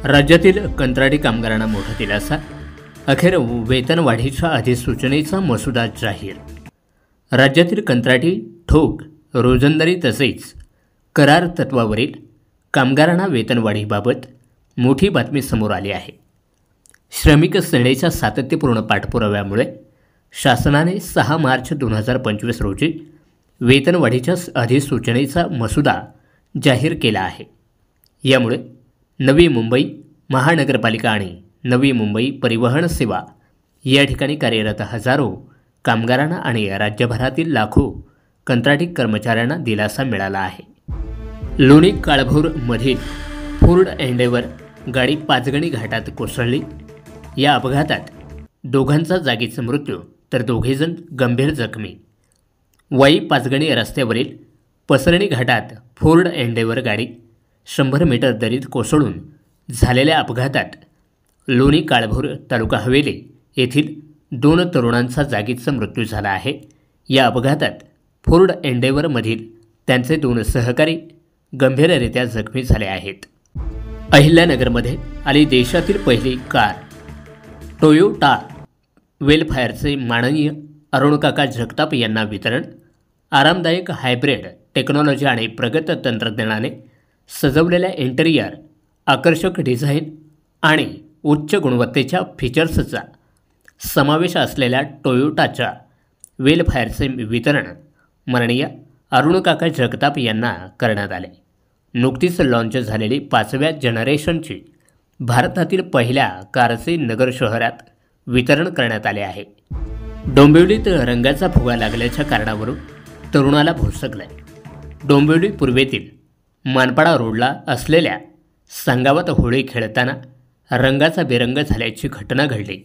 राज्यातील कंत्राटी कामगारांना मोठा दिलासा. अखेर वेतनवाढीच्या अधिसूचनेचा मसुदा जाहीर. राज्यातील कंत्राटी, ठोक, रोजंदारी तसेच करार तत्वावरील कामगारांना वेतनवाढीबाबत मोठी बातमी समोर आली आहे. श्रमिक सेनेच्या सातत्यपूर्ण पाठपुराव्यामुळे शासनाने 6 मार्च 2025 रोजी वेतनवाढीच्या अधिसूचनेचा मसुदा जाहीर केला आहे. यामुळे नवी मुंबई महानगरपालिका आणि नवी मुंबई परिवहन सेवा या ठिकाणी कार्यरत हजारो कामगारांना आणि राज्यभरातील लाखो कंत्राटी कर्मचाऱ्यांना दिलासा मिळाला आहे. लोणी काळभोरमधील फोर्ड एंडेवर गाडी पाचगणी घाटात कोसळली. या अपघातात दोघांचा जागीच मृत्यू तर दोघेजण गंभीर जखमी. वाई पाचगणी रस्त्यावरील पसरणी घाटात फोर्ड एंडेवर गाडी 100 मीटर दरीत कोसळून झालेल्या अपघातात लोणी काळभोर तालुका हवेली येथील 2 तरुणांचा जागीच मृत्यू झाला आहे. या अपघातात फोर्ड एंडेवरमधील त्यांचे 2 सहकारी गंभीररित्या जखमी झाले आहेत. अहिल्यानगरमध्ये आली देशातील पहिली कार. टोयोटा वेलफायरचे माननीय अरुणकाका जगताप यांना वितरण. आरामदायक हायब्रिड टेक्नॉलॉजी आणि प्रगत तंत्रज्ञानाने सजवलेल्या इंटेरियर, आकर्षक डिझाईन आणि उच्च गुणवत्तेच्या फीचर्सचा समावेश असलेल्या टोयोटाच्या वेलफायरचे वितरण माननीय अरुणकाका जगताप यांना करण्यात आले. नुकतीच लॉन्च झालेली 5व्या जनरेशनची भारतातील पहिल्या कारचे नगर शहरात वितरण करण्यात आले आहे. डोंबिवलीत रंगाचा फुगा लागल्याच्या कारणावरून तरुणाला भोसकलाय. डोंबिवली पूर्वेतील मानपाडा रोडला असलेल्या सांगावात होळी खेळताना रंगाचा बेरंग झाल्याची घटना घडली.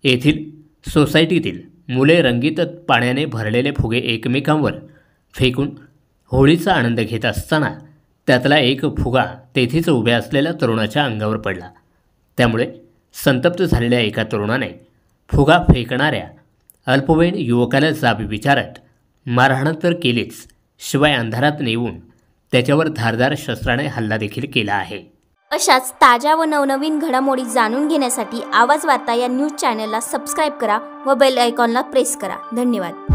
येथील सोसायटीतील मुले रंगीत पाण्याने भरलेले फुगे एकमेकांवर फेकून होळीचा आनंद घेत असताना त्यातला एक फुगा तेथेच उभ्या असलेल्या तरुणाच्या अंगावर पडला. त्यामुळे संतप्त झालेल्या एका तरुणाने फुगा फेकणाऱ्या अल्पवयीन युवकाला जाब विचारत मारहाण तर केलीच, शिवाय अंधारात नेऊन त्याच्यावर धारदार शस्त्राने हल्ला देखील केला आहे. अशाच ताज्या व नवनवीन घडामोडी जाणून घेण्यासाठी आवाज वार्ता या न्यूज चॅनलला सबस्क्राईब करा व बेल आयकॉनला प्रेस करा. धन्यवाद.